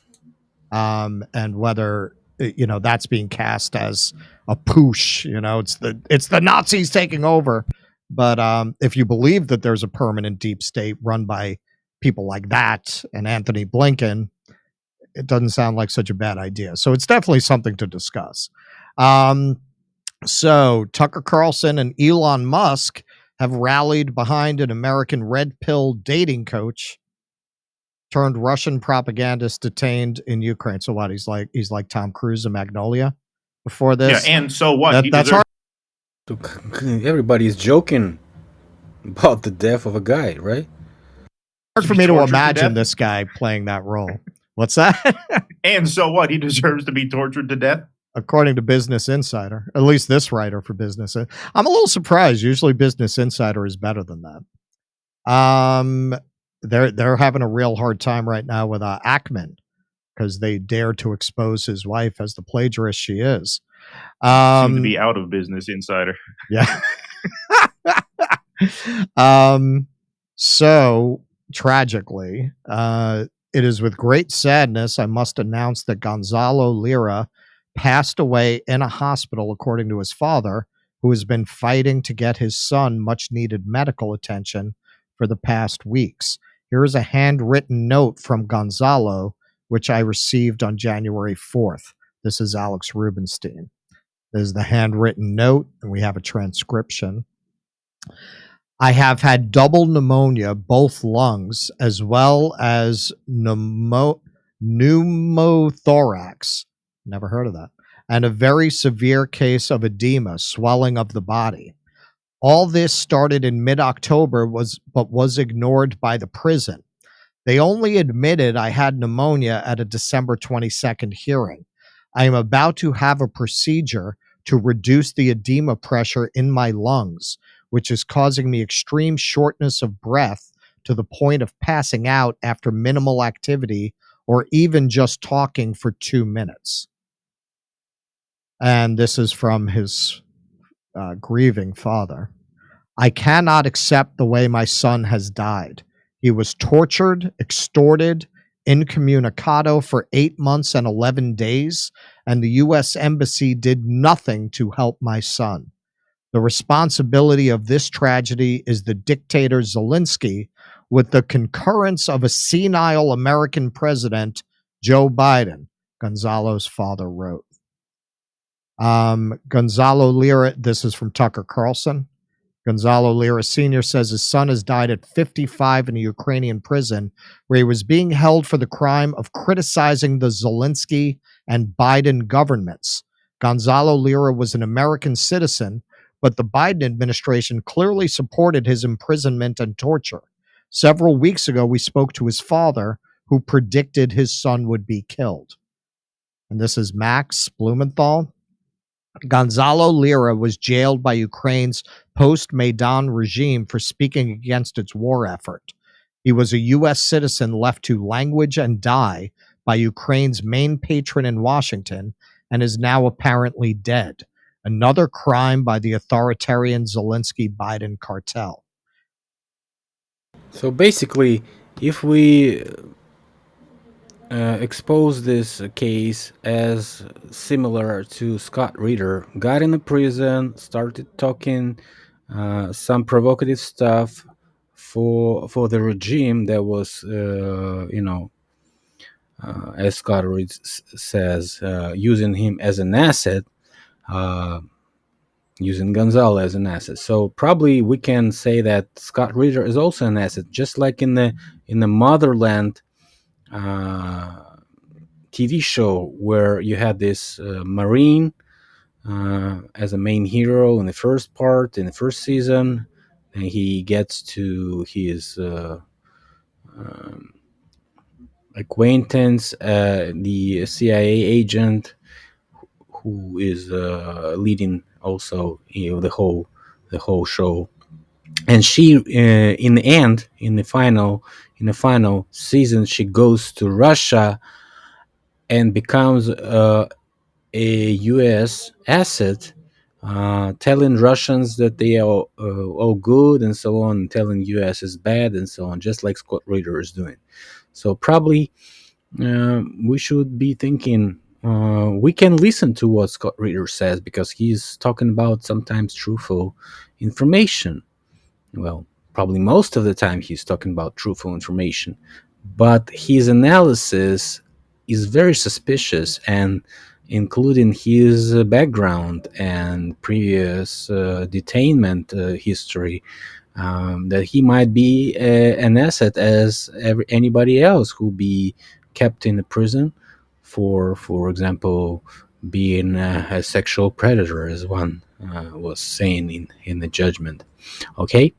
And whether that's being cast as a push, it's the Nazis taking over. But if you believe that there's a permanent deep state run by people like that and Anthony Blinken, it doesn't sound like such a bad idea. So it's definitely something to discuss. So Tucker Carlson and Elon Musk have rallied behind an American red pill dating coach turned Russian propagandist detained in Ukraine. So what? He's like Tom Cruise in Magnolia before this. Yeah, and so what? He That's deserves. Everybody's joking about the death of a guy, right? hard for be me to tortured to imagine death? this guy playing that role. What's that? And so what? He deserves to be tortured to death. According to Business Insider, at least this writer for Business. I'm a little surprised. Usually, Business Insider is better than that. They're having a real hard time right now with Ackman because they dared to expose his wife as the plagiarist she is. Seem to be out of Business Insider. Yeah. So tragically, it is with great sadness I must announce that Gonzalo Lira passed away in a hospital, according to his father, who has been fighting to get his son much needed medical attention for the past weeks. Here is a handwritten note from Gonzalo, which I received on January 4th. This is Alex Rubinstein. There's the handwritten note, and we have a transcription. I have had double pneumonia, both lungs, as well as pneumothorax. Never heard of that. And a very severe case of edema, swelling of the body. All this started in mid-October, but was ignored by the prison. They only admitted I had pneumonia at a December 22nd hearing. I am about to have a procedure to reduce the edema pressure in my lungs, which is causing me extreme shortness of breath to the point of passing out after minimal activity or even just talking for 2 minutes. And this is from his grieving father. I cannot accept the way my son has died. He was tortured, extorted, incommunicado for 8 months and 11 days, and the U.S. Embassy did nothing to help my son. The responsibility of this tragedy is the dictator Zelensky, with the concurrence of a senile American president, Joe Biden, Gonzalo's father wrote. Gonzalo Lira, this is from Tucker Carlson. Gonzalo Lira Sr. says his son has died at 55 in a Ukrainian prison where he was being held for the crime of criticizing the Zelensky and Biden governments. Gonzalo Lira was an American citizen, but the Biden administration clearly supported his imprisonment and torture. Several weeks ago, we spoke to his father, who predicted his son would be killed. And this is Max Blumenthal. Gonzalo Lira was jailed by Ukraine's post-Maidan regime for speaking against its war effort. He was a U.S. citizen left to languish and die by Ukraine's main patron in Washington and is now apparently dead. Another crime by the authoritarian Zelensky-Biden cartel. So basically, if we expose this case as similar to Scott Ritter, got in the prison, started talking some provocative stuff for the regime that was, as Scott Ritter says, using him as an asset, using Gonzalo as an asset. So probably we can say that Scott Ritter is also an asset, just like in the Motherland TV show where you had this Marine as a main hero in the first part, in the first season, and he gets to his acquaintance, the CIA agent who is leading also the whole show. And she, in the end, in the final season, she goes to Russia and becomes a U.S. asset, telling Russians that they are all good and so on, telling U.S. is bad and so on, just like Scott Ritter is doing. So probably we should be thinking, we can listen to what Scott Ritter says because he's talking about sometimes truthful information. Well, probably most of the time he's talking about truthful information, but his analysis is very suspicious, and including his background and previous detainment history, that he might be an asset as anybody else who be kept in the prison for example, being a sexual predator, as one was saying in the judgment. Okay.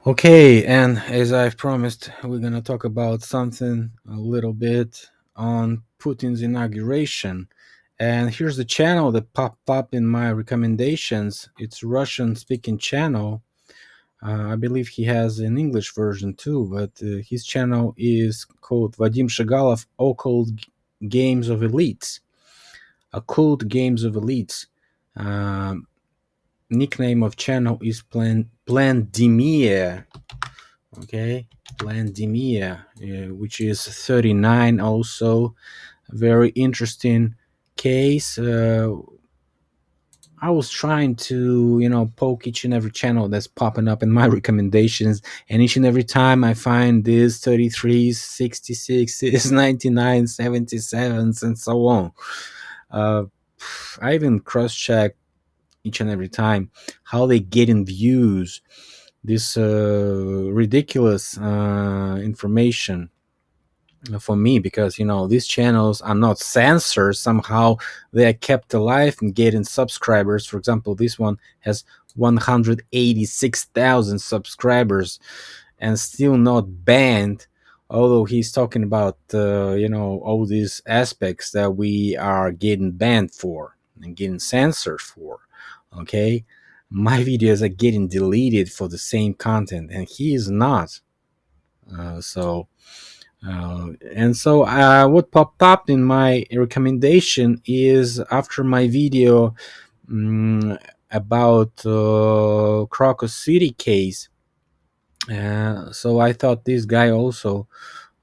Okay, and as I've promised, we're gonna talk about something a little bit on Putin's inauguration. And here's the channel that popped up in my recommendations. It's a Russian-speaking channel. I believe he has an English version too, but his channel is called Vadim Shigalov Occult Games of Elites. Occult Games of Elites. Nickname of channel is Plandemia. Okay, Plandemia, which is 39 also. A very interesting case. I was trying to, poke each and every channel that's popping up in my recommendations, and each and every time I find this 33s, 66s, 99s, 77s, and so on. I even cross-check each and every time how they get in views this ridiculous information for me, because these channels are not censored. Somehow they are kept alive and getting subscribers. For example, this one has 186,000 subscribers and still not banned, although he's talking about all these aspects that we are getting banned for and getting censored for. Okay, my videos are getting deleted for the same content, and he is not. So what popped up in my recommendation is after my video about Crocus City case. So I thought this guy also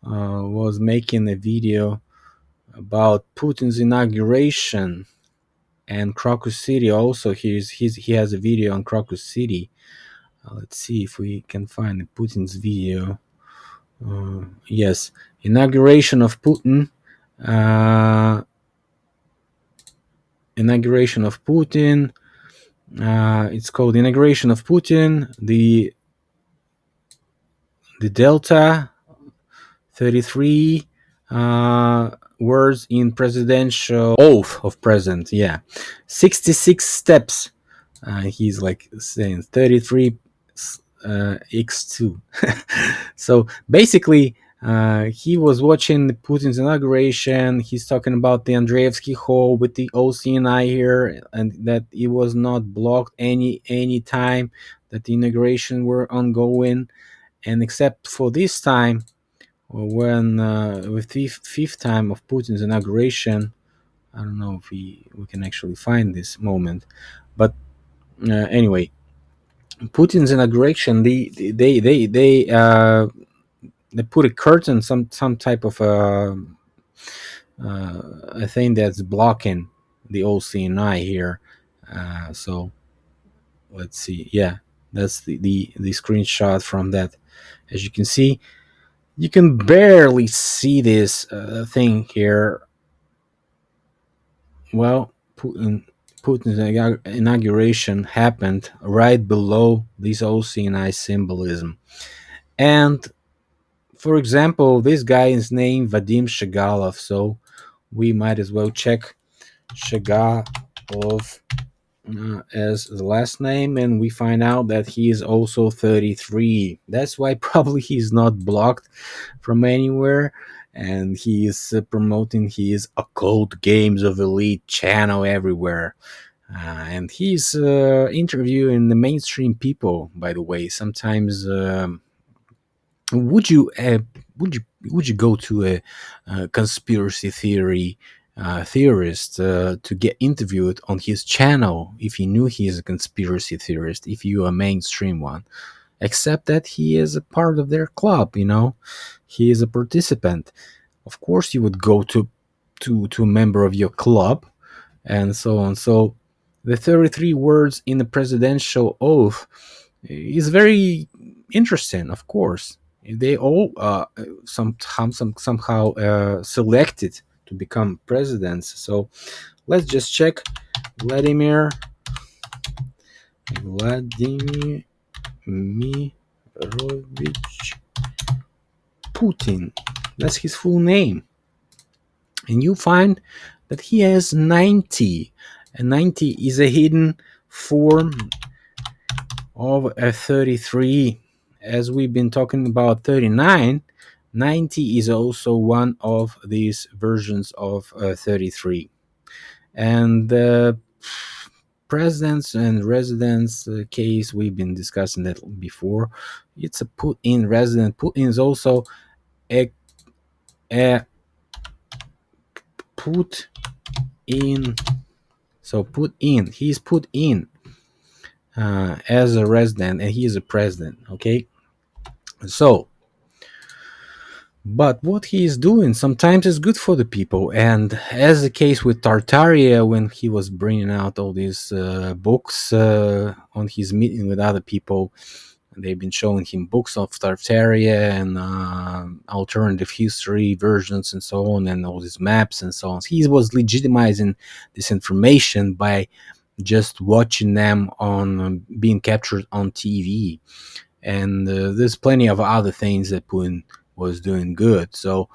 was making a video about Putin's inauguration and Crocus City. Also, he has a video on Crocus City. Let's see if we can find Putin's video. Yes, inauguration of Putin. Inauguration of Putin. It's called Inauguration of Putin. The Delta 33 words in presidential oath of president. Yeah, 66 steps. He's like saying 33 x2. So basically, he was watching Putin's inauguration. He's talking about the Andreevsky Hall with the OCNI here, and that it was not blocked any time that the inauguration were ongoing, and except for this time, when with the fifth time of Putin's inauguration. I don't know if we can actually find this moment, but anyway, Putin's inauguration, they put a curtain, some type of a thing that's blocking the OCNI here. So let's see. Yeah, that's the screenshot from that. As you can see, you can barely see this thing here. Well, Putin's inauguration happened right below this OCNI symbolism. And for example, this guy is named Vadim Shigalov, so we might as well check Shigalov as the last name, and we find out that he is also 33. That's why probably he's not blocked from anywhere, and he is promoting his Occult Games of Elite channel everywhere. And he's interviewing the mainstream people, by the way. Sometimes would you go to a conspiracy theorist to get interviewed on his channel if you knew he is a conspiracy theorist, if you are a mainstream one? Except that he is a part of their club, he is a participant. Of course you would go to a member of your club, and so on. So the 33 words in the presidential oath is very interesting. Of course, they all somehow selected to become presidents. So let's just check Vladimir Putin. That's his full name. And you find that he has 90. And 90 is a hidden form of a 33. As we've been talking about 39, 90 is also one of these versions of 33. And the presidents and residents case, we've been discussing that before. It's a put-in resident. Put-in is also a put in. So put in. He's put in as a resident, and he is a president. Okay. So, but what he is doing sometimes is good for the people, and as the case with Tartaria, when he was bringing out all these books on his meeting with other people, they've been showing him books of Tartaria and alternative history versions and so on, and all these maps and so on. He was legitimizing this information by just watching them on being captured on TV. And there's plenty of other things that Putin was doing good. So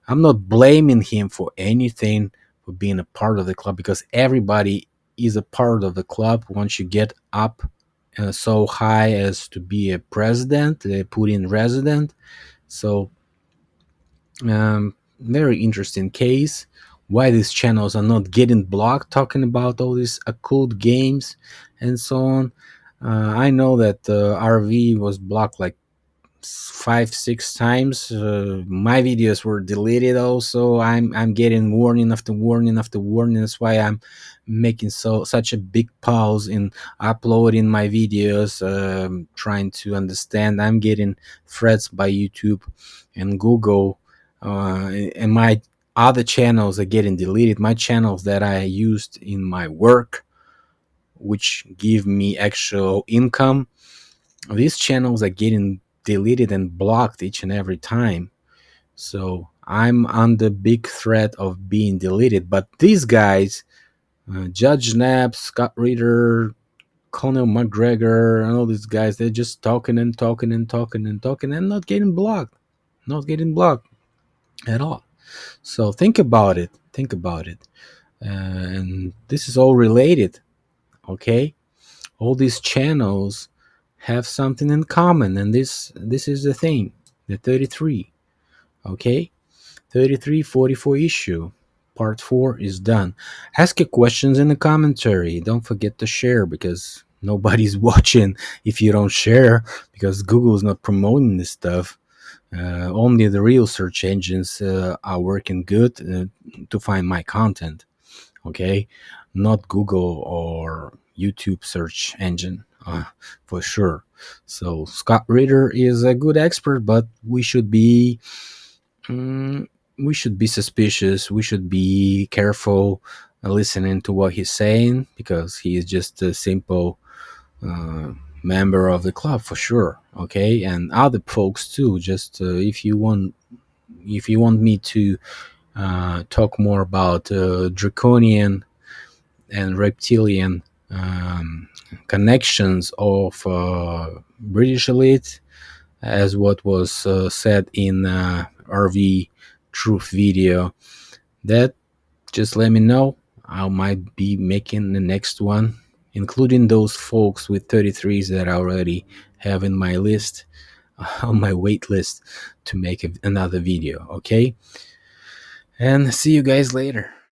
I'm not blaming him for anything for being a part of the club, because everybody is a part of the club once you get up so high as to be a president, a Putin resident. So very interesting case. Why these channels are not getting blocked, talking about all these occult games and so on. I know that RV was blocked like 5-6 times. My videos were deleted also. I'm getting warning after warning after warning. That's why I'm making such a big pause in uploading my videos, trying to understand. I'm getting threats by YouTube and Google, and my other channels are getting deleted. My channels that I used in my work, which give me actual income, these channels are getting deleted and blocked each and every time. So I'm under big threat of being deleted. But these guys, Judge Knapp, Scott Ritter, Conor McGregor, and all these guys, they're just talking and talking and talking and talking and not getting blocked at all. So think about it. And this is all related, okay? All these channels have something in common, and this is the thing, the 33. Okay, 3344 issue part 4 is done. Ask your questions in the commentary. Don't forget to share, because nobody's watching if you don't share, because Google is not promoting this stuff. Only the real search engines are working good to find my content. Okay, not Google or YouTube search engine, for sure. So Scott Ritter is a good expert, but we should be suspicious. We should be careful listening to what he's saying, because he is just a simple member of the club, for sure. Okay, and other folks too. Just if you want me to talk more about draconian and reptilian connections of British elite, as what was said in RV Truth video, that just let me know. I might be making the next one, including those folks with 33s that I already have in my list, on my wait list to make another video. Okay, and see you guys later.